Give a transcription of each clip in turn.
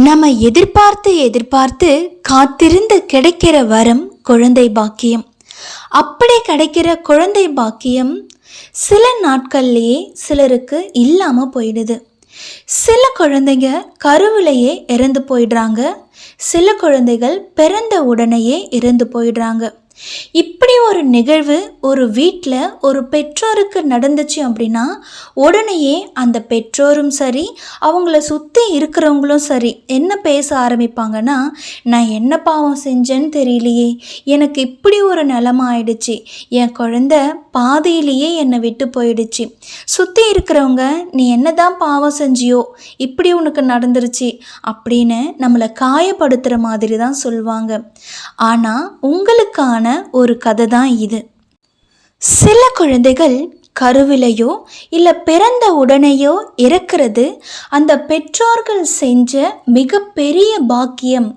நம்ம எதிர்பார்த்து எதிர்பார்த்து காத்திருந்து கிடைக்கிற வரம் குழந்தை பாக்கியம். அப்படி கிடைக்கிற குழந்தை பாக்கியம் சில நாட்கள்லேயே சிலருக்கு இல்லாமல் போயிடுது. சில குழந்தைங்க கருவிலேயே இறந்து போயிடுறாங்க. சில குழந்தைகள் பிறந்த உடனேயே இறந்து போயிடுறாங்க. இப்படி ஒரு நிகழ்வு ஒரு வீட்டில் ஒரு பெற்றோருக்கு நடந்துச்சு அப்படின்னா உடனேயே அந்த பெற்றோரும் சரி, அவங்கள சுற்றி இருக்கிறவங்களும் சரி என்ன பேச ஆரம்பிப்பாங்கன்னா, நான் என்ன பாவம் செஞ்சேன்னு தெரியலையே, எனக்கு இப்படி ஒரு நிலமை ஆயிடுச்சு, என் குழந்தை பாதியிலேயே என்னை விட்டு போயிடுச்சு, சுற்றி இருக்கிறவங்க நீ என்னதான் பாவம் செஞ்சியோ இப்படி உனக்கு நடந்துருச்சு அப்படின்னு நம்மளை காயப்படுத்துகிற மாதிரி தான் சொல்லுவாங்க. ஆனால் உங்களுக்கான ஒரு கதை தான் இது. சில குழந்தைகள் கருவிலையோ இல்லை பிறந்த உடனேயோ இறக்கிறது அந்த பெற்றோர்கள் செஞ்ச மிகப்பெரிய பாக்கியம்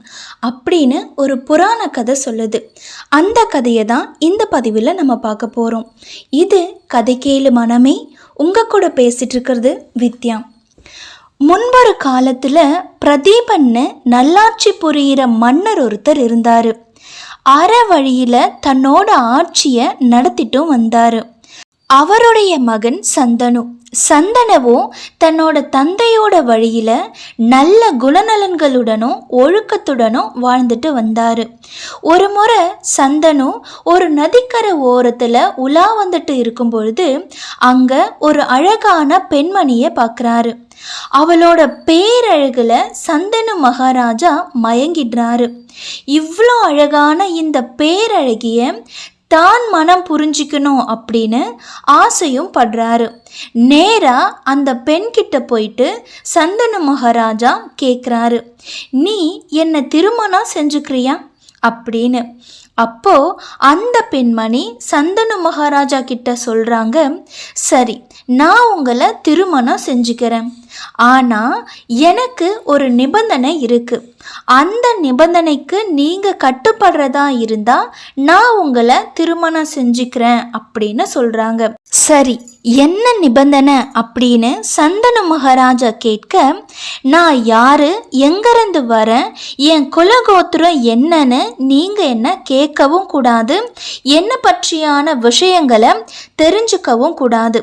அப்படின்னு ஒரு புராண கதை சொல்லுது. அந்த கதையை தான் இந்த பதிவில் நம்ம பார்க்க போகிறோம். இது கதை கேளு மனமே. உங்கள் கூட பேசிகிட்டு இருக்கிறது வித்யா. முன்பொரு காலத்தில் பிரதீபன்னு நல்லாட்சி புரிகிற மன்னர் ஒருத்தர் இருந்தார். அற வழியில் தன்னோட ஆட்சியை நடத்திட்டும் வந்தார். அவருடைய மகன் சந்தனுவும் தன்னோட தந்தையோட வழியில் நல்ல குணநலன்களுடனும் ஒழுக்கத்துடனும் வாழ்ந்துட்டு வந்தார். ஒரு முறை சந்தனு ஒரு நதிக்கரை ஓரத்தில் உலா வந்துட்டு இருக்கும் பொழுது அங்கே ஒரு அழகான பெண்மணியை பார்க்குறாரு. அவளோட பேரழகுல சந்தனு மகாராஜா மயங்கிடுறாரு. இவ்வளோ அழகான இந்த பேரழகிய தான் மனம் புரிஞ்சிக்கணும் அப்படின்னு ஆசையும் படுறாரு. நேராக அந்த பெண்கிட்ட போயிட்டு சந்தனு மகாராஜா கேட்குறாரு, நீ என்னை திருமணம் செஞ்சுக்கிறியா அப்படின்னு. அப்போ அந்த பெண்மணி சந்தனு மகாராஜா கிட்ட சொல்கிறாங்க, சரி நான் உங்களை திருமணம் செஞ்சுக்கிறேன், ஆனால் எனக்கு ஒரு நிபந்தனை இருக்குது. அந்த நிபந்தனைக்கு நீங்கள் கட்டுப்படுறதா இருந்தால் நான் உங்களை திருமணம் செஞ்சுக்கிறேன் அப்படின்னு சொல்கிறாங்க. சரி என்ன நிபந்தனை அப்படின்னு சந்தனு மகாராஜா கேட்க, நான் யாரு, எங்கேருந்து வரேன், என் குலகோத்திரம் என்னன்னு நீங்கள் என்ன கேட்கவும் கூடாது, என்னை பற்றியான விஷயங்களை தெரிஞ்சுக்கவும் கூடாது.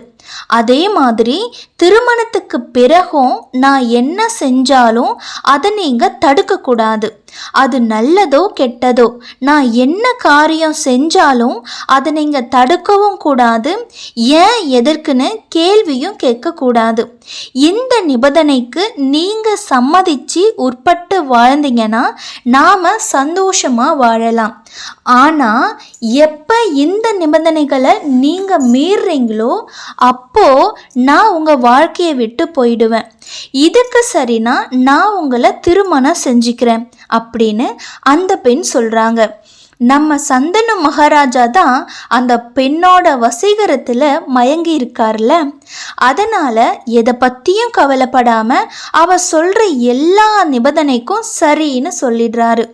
அதே மாதிரி திருமணத்துக்கு பிறகும் நான் என்ன செஞ்சாலும் அதை நீங்கள் தடுக்கக்கூடாது. அது நல்லதோ கெட்டதோ நான் என்ன காரியம் செஞ்சாலும் அதை நீங்கள் தடுக்கவும் கூடாது, ஏன் எதற்குன்னு கேள்வியும் கேட்கக்கூடாது. இந்த நிபந்தனைக்கு நீங்கள் சம்மதிச்சு உட்பட்டு வாழ்ந்தீங்கன்னா நாம் சந்தோஷமாக வாழலாம். ஆனால் எப்போ இந்த நிபந்தனைகளை நீங்கள் மீறுறீங்களோ அப்போ நான் உங்கள் வாழ்க்கையை விட்டு போயிடுவேன். இதுக்கு சரினா நான் உங்களை திருமணம் செஞ்சுக்கிறேன் அப்படின்னு அந்த பெண் சொல்கிறாங்க. நம்ம சந்தனு மகாராஜா தான் அந்த பெண்ணோட வசீகரத்தில் மயங்கி இருக்கார்ல, அதனால் எதை பற்றியும் கவலைப்படாமல் அவ சொல்கிற எல்லா நிபந்தனைக்கும் சரின்னு சொல்லிடுறாரு.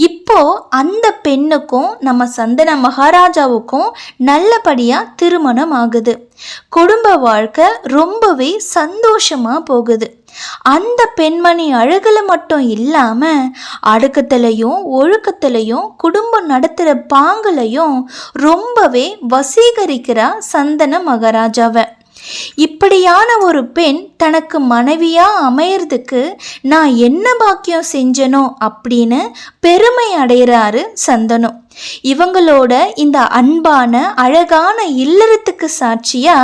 இப்போ அந்த பெண்ணுக்கும் நம்ம சந்தன மகாராஜாவுக்கும் நல்லபடியாக திருமணம் ஆகுது. குடும்ப வாழ்க்கை ரொம்பவே சந்தோஷமாக போகுது. அந்த பெண்மணி அழகுல மட்டும் இல்லாமல் அடக்கத்திலையும் ஒழுக்கத்திலையும் குடும்பம் நடத்துகிற பாங்களையும் ரொம்பவே வசீகரிக்கிறா சந்தன மகாராஜாவை. இப்படியான ஒரு பெண் தனக்கு மனைவியா அமையறதுக்கு நான் என்ன பாக்கியம் செஞ்சனோ அப்படின்னு பெருமை அடைகிறாரு சந்தனு. இவங்களோட இந்த அன்பான அழகான இல்லறத்துக்கு சாட்சியா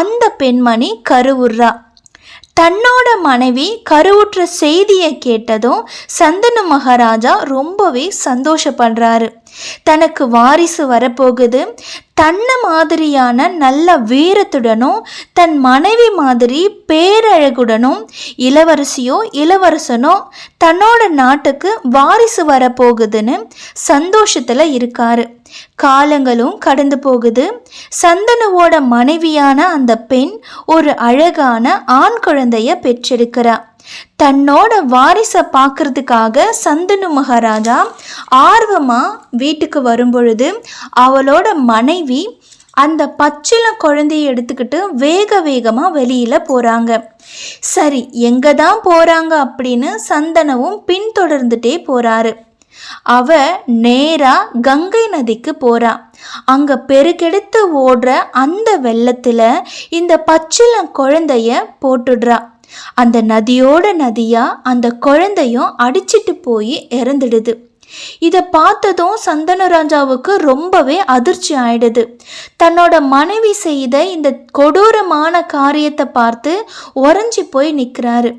அந்த பெண்மணி கருவுறா. தன்னோட மனைவி கருவுற்ற செய்தியை கேட்டதும் சந்தனு மகாராஜா ரொம்பவே சந்தோஷப்படுறாரு. தனக்கு வாரிசு வரப்போகுது, தன்னை மாதிரியான நல்ல வீரத்துடனும் தன் மனைவி மாதிரி பேரழகுடனும் இளவரசியோ இளவரசனோ தன்னோட நாட்டுக்கு வாரிசு வரப்போகுதுன்னு சந்தோஷத்தில் இருக்காரு. காலங்களும் கடந்து போகுது. சந்தனுவோட மனைவியான அந்த பெண் ஒரு அழகான ஆண் குழந்தைய பெற்றெடுக்கிறா. தன்னோட வாரிசை பார்க்கறதுக்காக சந்தனு மகாராஜா ஆர்வமாக வீட்டுக்கு வரும்பொழுது அவளோட மனைவி அந்த பச்சில குழந்தையை எடுத்துக்கிட்டு வேக வேகமாக வெளியில் போகிறாங்க. சரி, எங்கே தான் போகிறாங்க அப்படின்னு சந்தனவும் பின்தொடர்ந்துட்டே போகிறாரு. அவ நேரா கங்கை நதிக்கு போறா. அங்க பெருக்கெடுத்து ஓடுற அந்த வெள்ளத்துல இந்த பச்சிளம் குழந்தைய போட்டுடுறா. அந்த நதியோட நதியா அந்த குழந்தையும் அடிச்சிட்டு போய் இறந்துடுது. இதை பார்த்ததும் சந்தனராஜாவுக்கு ரொம்பவே அதிர்ச்சி ஆயிடுது. தன்னோட மனைவி செய்த இந்த கொடூரமான காரியத்தை பார்த்து உறைஞ்சி போய் நிற்கிறாரு.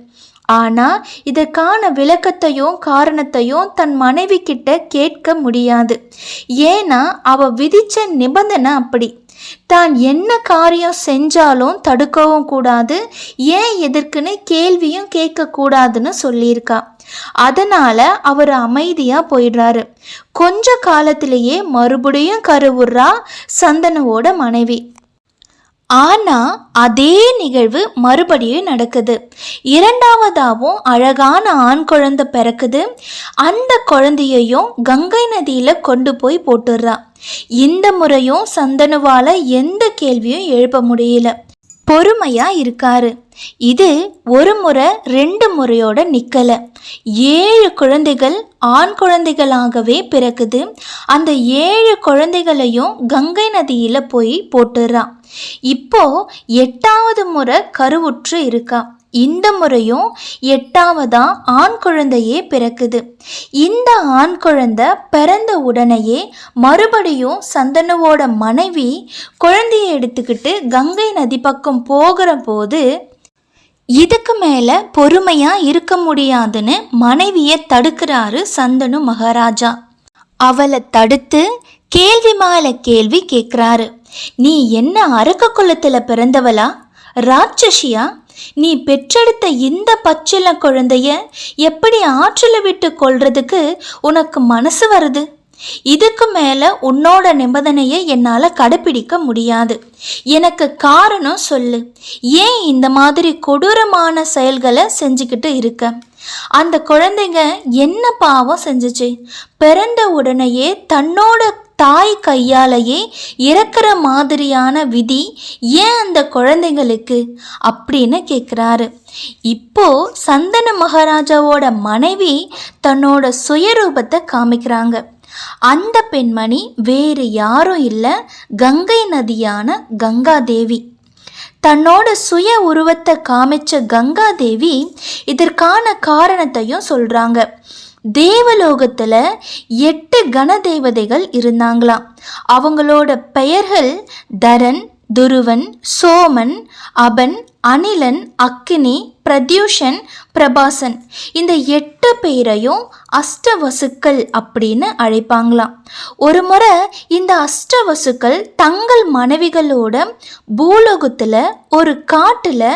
ஆனால் இதற்கான விளக்கத்தையும் காரணத்தையும் தன் மனைவி கிட்ட கேட்க முடியாது. ஏன்னா அவ விதிச்ச நிபந்தனை அப்படி. தான் என்ன காரியம் செஞ்சாலும் தடுக்கவும் கூடாது, ஏன் எதற்குன்னு கேள்வியும் கேட்கக்கூடாதுன்னு சொல்லியிருக்கா. அதனால அவர் அமைதியா போயிடுறாரு. கொஞ்ச காலத்திலேயே மறுபடியும் கருவுறா சந்தனவோட மனைவி. ஆனால் அதே நிகழ்வு மறுபடியும் நடக்குது. இரண்டாவதாகவும் அழகான ஆண் குழந்தை பிறக்குது. அந்த குழந்தையையும் கங்கை நதியில் கொண்டு போய் போட்டுடுறா. இந்த முறையும் சந்தனுவால் எந்த கேள்வியும் எழுப்ப முடியல. பொறுமையாக இருக்காரு. இது ஒரு முறை 2 முறையோட நிற்கல. 7 குழந்தைகள் ஆண் குழந்தைகளாகவே பிறக்குது. அந்த 7 குழந்தைகளையும் கங்கை நதியில் போய் போட்டுறான். இப்போ 8வது முறை கருவுற்று இருக்கா. இந்த முறையும் 8வதா ஆண் குழந்தையே பிறக்குது. இந்த ஆண் குழந்தை பிறந்த உடனேயே மறுபடியும் சந்தனுவோட மனைவி குழந்தையை எடுத்துக்கிட்டு கங்கை நதி பக்கம் போகிற போது இதுக்கு மேலே பொறுமையாக இருக்க முடியாதுன்னு மனைவியை தடுக்கிறாரு சந்தனு மகாராஜா. அவளை தடுத்து கேள்வி மேலே கேள்வி கேட்குறாரு. நீ என்ன அரக்க குலத்தில் பிறந்தவளா, ராட்சசியா? நீ பெற்றெடுத்த இந்த பச்சில குழந்தைய எப்படி ஆற்றில் விட்டு கொள்றதுக்கு உனக்கு மனசு வருது? இதுக்கு மேலே உன்னோட நிபந்தனையை என்னால் கடைப்பிடிக்க முடியாது. எனக்கு காரணம் சொல்லு. ஏன் இந்த மாதிரி கொடூரமான செயல்களை செஞ்சுக்கிட்டு இருக்க? அந்த குழந்தைங்க என்ன பாவம் செஞ்சுச்சு? பிறந்த உடனேயே தன்னோட தாய் கையாலேயே இறக்குற மாதிரியான விதி ஏன் அந்த குழந்தைங்களுக்கு அப்படின்னு கேட்குறாரு. இப்போ சந்தன மகாராஜாவோட மனைவி தன்னோட சுயரூபத்தை காமிக்கிறாங்க. அந்த பெண்மணி வேறு யாரும் இல்லை, கங்கை நதியான கங்காதேவி. தன்னோட சுய உருவத்தை காமிச்ச கங்காதேவி இதற்கான காரணத்தையும் சொல்கிறாங்க. தேவலோகத்தில் 8 கணதேவதைகள் இருந்தாங்களாம். அவங்களோட பெயர்கள் தரன், துருவன், சோமன், அபன், அனிலன், அக்கினி, பிரத்யூஷன், பிரபாசன். இந்த 8 பேரையும் அஷ்டவசுக்கள் அப்படின்னு அழைப்பாங்களாம். ஒரு முறை இந்த அஷ்டவசுக்கள் தங்கள் மனைவிகளோட பூலோகத்தில் ஒரு காட்டில்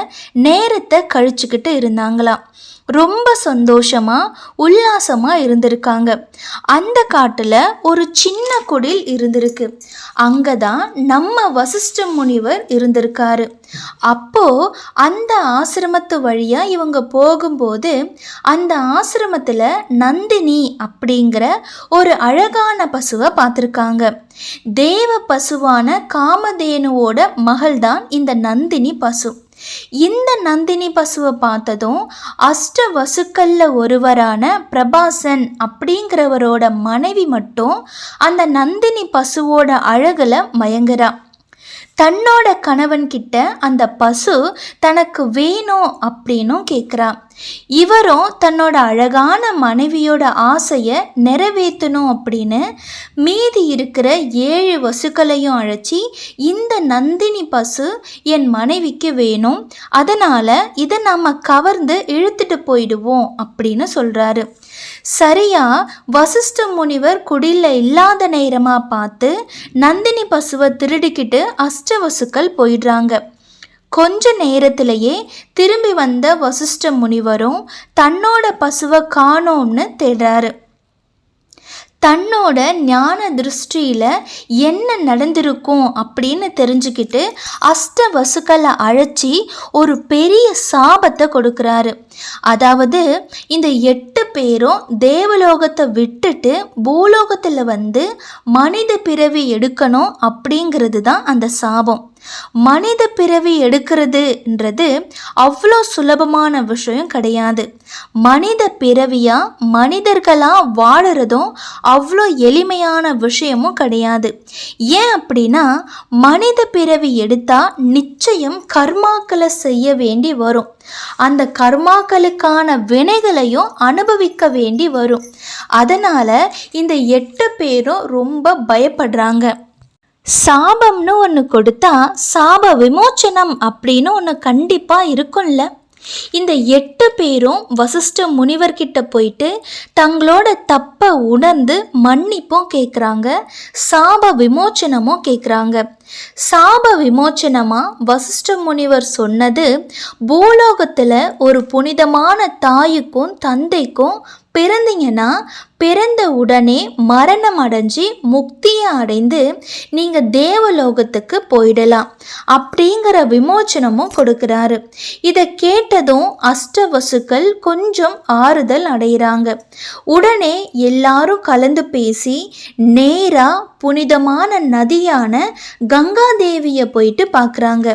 நேரத்தை கழிச்சுக்கிட்டு இருந்தாங்களாம். ரொம்ப சந்தோஷமாக உல்லாசமாக இருந்திருக்காங்க. அந்த காட்டில் ஒரு சின்ன குடில் இருந்திருக்கு. அங்கே தான் நம்ம வசிஷ்ட முனிவர் இருந்திருக்காரு. அப்போது அந்த ஆசிரமத்து வழியாக இவங்க போகும்போது அந்த ஆசிரமத்தில் நந்தினி அப்படிங்கிற ஒரு அழகான பசுவை பார்த்துருக்காங்க. தேவ பசுவான காமதேனுவோட மகள் தான் இந்த நந்தினி பசு. இந்த நந்தினி பசுவை பார்த்ததும் அஷ்டவசுக்கல்ல ஒருவரான பிரபாசன் அப்படிங்கிறவரோட மனைவி மட்டும் அந்த நந்தினி பசுவோட அழகுல மயங்குறா. தன்னோட கணவன்கிட்ட அந்த பசு தனக்கு வேணும் அப்படின்னும் கேட்குறா. இவரும் தன்னோட அழகான மனைவியோட ஆசையை நிறைவேற்றணும் அப்படின்னு மீதி இருக்கிற 7 வசுக்களையும் அழைச்சி, இந்த நந்தினி பசு என் மனைவிக்கு வேணும், அதனால் இதை நம்ம கவர்ந்து இழுத்துட்டு போயிடுவோம் அப்படின்னு சொல்கிறாரு. சரியா வசிஷ்ட முனிவர் குடியில் இல்லாத நேரமாக பார்த்து நந்தினி பசுவை திருடிக்கிட்டு அஷ்டவசுக்கள் போயிடுறாங்க. கொஞ்ச நேரத்திலேயே திரும்பி வந்த வசிஷ்ட முனிவரும் தன்னோட பசுவை காணோம்னு தேடுறாரு. தன்னோட ஞான திருஷ்டியில் என்ன நடந்திருக்கும் அப்படின்னு தெரிஞ்சுக்கிட்டு அஷ்டவசுக்களை அழைச்சி ஒரு பெரிய சாபத்தை கொடுக்குறாரு. அதாவது இந்த 8 பேரும் தேவலோகத்தை விட்டுட்டு பூலோகத்தில் வந்து மனித பிறவி எடுக்கணும் அப்படிங்கிறது தான் அந்த சாபம். மனித பிறவி எடுக்கிறதுன்றது அவ்வளோ சுலபமான விஷயம் கிடையாது. மனித பிறவியா மனிதர்களா வாழறதும் அவ்வளோ எளிமையான விஷயமும் கிடையாது. ஏன் அப்படின்னா மனித பிறவி எடுத்தா நிச்சயம் கர்மாக்களை செய்ய வேண்டி வரும். அந்த கர்மாக்களுக்கான வினைகளையும் அனுபவிக்க வேண்டி வரும். அதனால இந்த 8 பேரும் ரொம்ப பயப்படுறாங்க. சாபம்னு ஒன்று கொடுத்தா சாப விமோச்சனம் அப்படின்னு ஒன்று கண்டிப்பாக இருக்கும்ல. இந்த 8 பேரும் வசிஷ்ட முனிவர்கிட்ட போயிட்டு தங்களோட தப்பை உணர்ந்து மன்னிப்பும் கேட்குறாங்க, சாப விமோச்சனமும் கேட்குறாங்க. சாப விமோச்சனமா வசிஷ்ட முனிவர் சொன்னது, பூலோகத்தில் ஒரு புனிதமான தாய்க்கும் தந்தைக்கும் பிறந்தீங்கன்னா பிறந்த உடனே மரணம் அடைஞ்சி முக்தியை அடைந்து நீங்கள் தேவலோகத்துக்கு போயிடலாம் அப்படிங்கிற விமோச்சனமும் கொடுக்குறாரு. இதை கேட்டதும் அஷ்டவசுக்கள் கொஞ்சம் ஆறுதல் அடைகிறாங்க. உடனே எல்லாரும் கலந்து பேசி நேராக புனிதமான நதியான கங்கா தேவியை போயிட்டு பார்க்குறாங்க.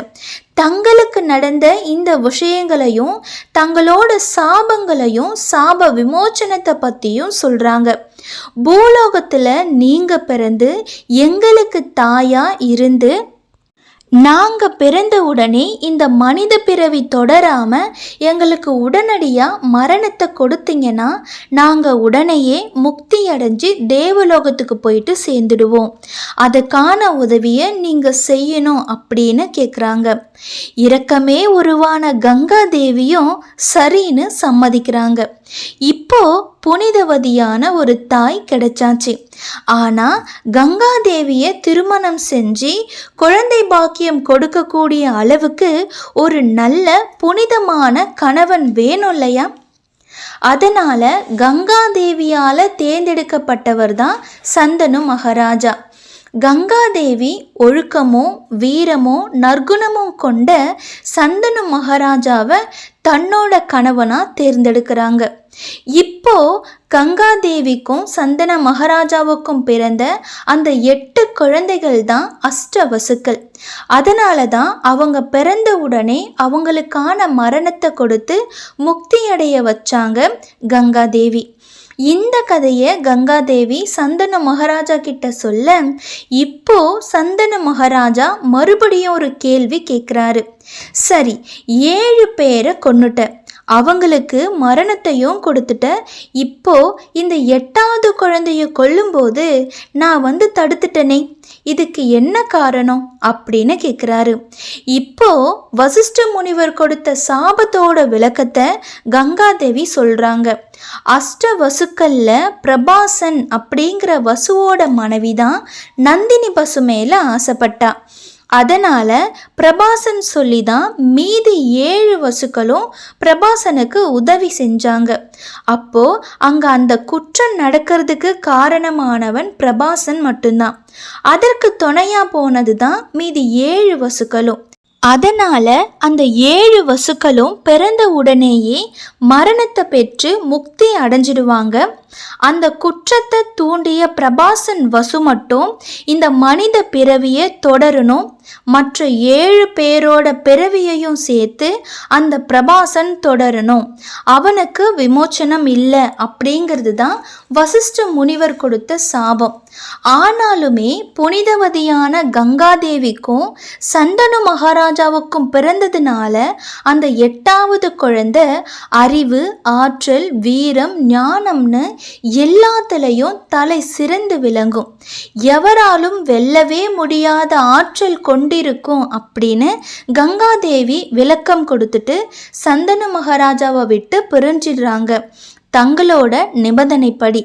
தங்களுக்கு நடந்த இந்த விஷயங்களையும் தங்களோட சாபங்களையும் சாப விமோச்சனத்தை பற்றியும் சொல்கிறாங்க. பூலோகத்தில் நீங்கள் பிறந்து எங்களுக்கு தாயா இருந்து நாங்கள் பிறந்த உடனே இந்த மனித பிறவி தொடராமல் எங்களுக்கு உடனடியாக மரணத்தை கொடுத்தீங்கன்னா நாங்கள் உடனேயே முக்தி அடைஞ்சு தேவலோகத்துக்கு போயிட்டு சேர்ந்துடுவோம். அதுக்கான உதவியை நீங்கள் செய்யணும் அப்படின்னு கேட்குறாங்க. இரக்கமே உருவான கங்கா தேவியும் சரின்னு சம்மதிக்கிறாங்க. இப்போ புனிதவதியான ஒரு தாய் கிடைச்சாச்சு. ஆனால் கங்கா தேவியை திருமணம் செஞ்சு குழந்தை பாக்கியம் கொடுக்கக்கூடிய அளவுக்கு ஒரு நல்ல புனிதமான கணவன் வேணும் இல்லையா? அதனால் கங்கா தேவியால் தேர்ந்தெடுக்கப்பட்டவர் தான் சந்தனு மகாராஜா. கங்காதேவி ஒழுக்கமோ வீரமோ நற்குணமும் கொண்ட சந்தனு மகாராஜாவை தன்னோட கணவனாக தேர்ந்தெடுக்கிறாங்க. இப்போ கங்காதேவிக்கும் சந்தன மகாராஜாவுக்கும் பிறந்த அந்த 8 குழந்தைகள் தான் அஷ்டவசுக்கள். அதனால தான் அவங்க பிறந்த உடனே அவங்களுக்கான மரணத்தை கொடுத்து முக்தி அடைய வச்சாங்க கங்காதேவி. இந்த கதையை கங்காதேவி சந்தன மகாராஜா கிட்ட சொல்ல, இப்போ சந்தன மகாராஜா மறுபடியும் ஒரு கேள்வி கேட்குறாரு. சரி, 7 பேரை கொன்னுட்ட, அவங்களுக்கு மரணத்தையும் கொடுத்துட்ட, இப்போ இந்த 8வது குழந்தைய கொல்லும்போது நான் வந்து தடுத்துட்டனே, இதுக்கு என்ன காரணம் அப்படின்னு கேட்குறாரு. இப்போ வசிஷ்ட முனிவர் கொடுத்த சாபத்தோட விளக்கத்தை கங்காதேவி சொல்கிறாங்க. அஷ்டவசுக்கல்ல பிரபாசன் அப்படிங்கிற வசுவோட மனைவி தான் நந்தினி பசு மேலே ஆசைப்பட்டா. அதனால் பிரபாசன் சொல்லி தான் மீதி 7 வசுக்களும் பிரபாசனுக்கு உதவி செஞ்சாங்க. அப்போது அங்கே அந்த குற்றம் நடக்கிறதுக்கு காரணமானவன் பிரபாசன் மட்டும்தான். அதற்கு துணையாக போனது தான் மீதி 7 வசுக்களும். அதனால் அந்த 7 வசுக்களும் பிறந்த உடனேயே மரணத்தை பெற்று முக்தி அடைஞ்சிடுவாங்க. அந்த குற்றத்தை தூண்டிய பிரபாசன் வசு மட்டும் இந்த மனித பிறவியை தொடரணும், மற்ற 7 பேரோட பிறவியையும் சேர்த்து அந்த பிரபாசன் தொடரணும், அவனுக்கு விமோச்சனம் இல்லை அப்படிங்கிறது தான் வசிஷ்ட முனிவர் கொடுத்த சாபம். ஆனாலுமே புனிதவதியான கங்காதேவிக்கும் சந்தனு மகாராஜாவுக்கும் பிறந்ததுனால அந்த 8வது குழந்தை அறிவு, ஆற்றல், வீரம், ஞானம்னு எல்லாத்துலேயும் தலை சிறந்து விளங்கும், எவராலும் வெல்லவே முடியாத ஆற்றல் கொண்டிருக்கும் அப்படின்னு கங்காதேவி விளக்கம் கொடுத்துட்டு சந்தனு மகாராஜாவை விட்டு பிரிஞ்சிடுறாங்க. தங்களோட நிபந்தனைப்படி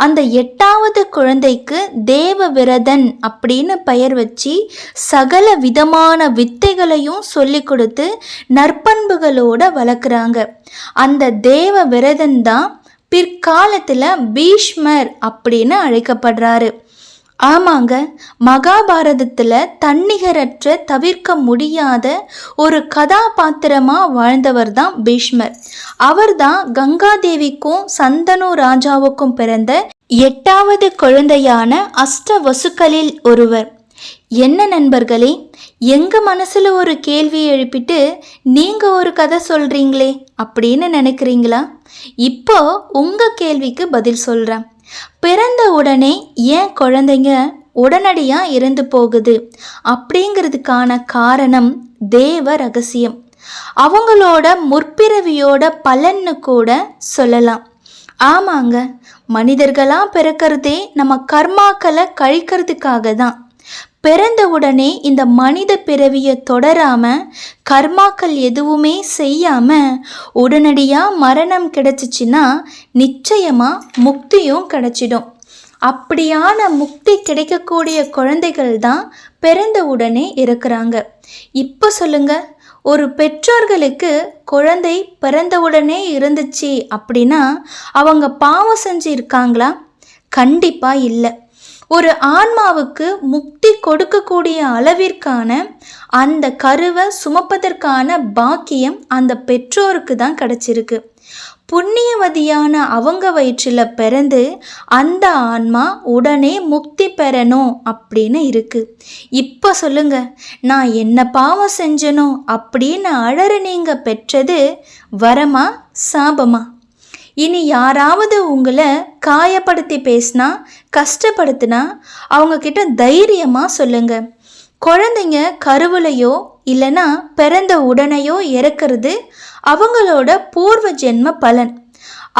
அந்த 8வது குழந்தைக்கு தேவவிரதன் அப்படின்னு பெயர் வச்சு சகல விதமான வித்தைகளையும் சொல்லி கொடுத்து நற்பண்புகளோட வளர்க்குறாங்க. அந்த தேவவிரதன் தான் பிற்காலத்தில் பீஷ்மர் அப்படின்னு அழைக்கப்படுறாரு. ஆமாங்க, மகாபாரதத்தில் தன்னிகரற்ற தவிர்க்க முடியாத ஒரு கதாபாத்திரமாக வாழ்ந்தவர் தான் பீஷ்மர். அவர் தான் கங்காதேவிக்கும் சந்தனு ராஜாவுக்கும் பிறந்த 8வது குழந்தையான அஷ்டவசுக்களில் ஒருவர். என்ன நண்பர்களே, எங்கள் மனசில் ஒரு கேள்வி எழுப்பிட்டு நீங்கள் ஒரு கதை சொல்கிறீங்களே அப்படின்னு நினைக்கிறீங்களா? இப்போ உங்கள் கேள்விக்கு பதில் சொல்கிறேன். பிறந்த உடனே ஏன் குழந்தைங்க உடனடியாக இறந்து போகுது அப்படிங்கிறதுக்கான காரணம் தேவ ரகசியம். அவங்களோட முற்பிறவியோட பலன்னு கூட சொல்லலாம். ஆமாங்க, மனிதர்களாக பிறக்கிறதே நம்ம கர்மாக்களை கழிக்கிறதுக்காக தான். பிறந்த உடனே இந்த மனித பிறவியை தொடராமல் கர்மாக்கள் எதுவுமே செய்யாமல் உடனடியாக மரணம் கிடைச்சிச்சின்னா நிச்சயமாக முக்தியும் கிடைச்சிடும். அப்படியான முக்தி கிடைக்கக்கூடிய குழந்தைகள் தான் பிறந்த உடனே இருக்கிறாங்க. இப்போ சொல்லுங்க, ஒரு பெற்றோர்களுக்கு குழந்தை பிறந்த உடனே இருந்துச்சு அப்படின்னா அவங்க பாவம் செஞ்சு இருக்காங்களா? கண்டிப்பாக இல்லை. ஒரு ஆன்மாவுக்கு முக்தி கொடுக்கக்கூடிய அளவிற்கான அந்த கருவை சுமப்பதற்கான பாக்கியம் அந்த பெற்றோருக்கு தான் கிடைச்சிருக்கு. புண்ணியவதியான அவங்க வயிற்றில் பிறந்து அந்த ஆன்மா உடனே முக்தி பெறணும் அப்படின்னு இருக்குது. இப்போ சொல்லுங்க, நான் என்ன பாவம் செஞ்சனோ அப்படின்னு அழற நீங்கள் பெற்றது வரமா சாபமா? இனி யாராவது உங்களை காயப்படுத்தி பேசினா, கஷ்டப்படுத்தினா அவங்கக்கிட்ட தைரியமாக சொல்லுங்க. குழந்தைங்க கருவிலையோ இல்லைன்னா பிறந்த உடனேயோ இறக்கிறது அவங்களோட பூர்வ ஜென்ம பலன்.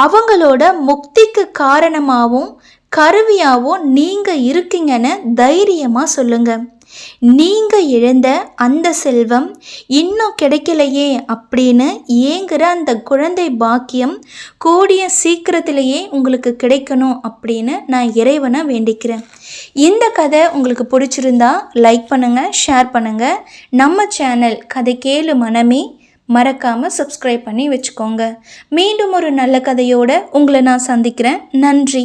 அவங்களோட முக்திக்கு காரணமாகவும் கருவியாகவும் நீங்கள் இருக்கீங்கன்னு தைரியமாக சொல்லுங்க. நீங்கள் இழந்த அந்த செல்வம் இன்னும் கிடைக்கலையே அப்படின்னு ஏங்குற அந்த குழந்தை பாக்கியம் கூடிய சீக்கிரத்திலேயே உங்களுக்கு கிடைக்கணும் அப்படின்னு நான் இறைவனை வேண்டிக்கிறேன். இந்த கதை உங்களுக்கு பிடிச்சிருந்தா லைக் பண்ணுங்கள், ஷேர் பண்ணுங்கள். நம்ம சேனல் கதை கேளு மனமே மறக்காமல் சப்ஸ்கிரைப் பண்ணி வச்சுக்கோங்க. மீண்டும் ஒரு நல்ல கதையோடு உங்களை நான் சந்திக்கிறேன். நன்றி.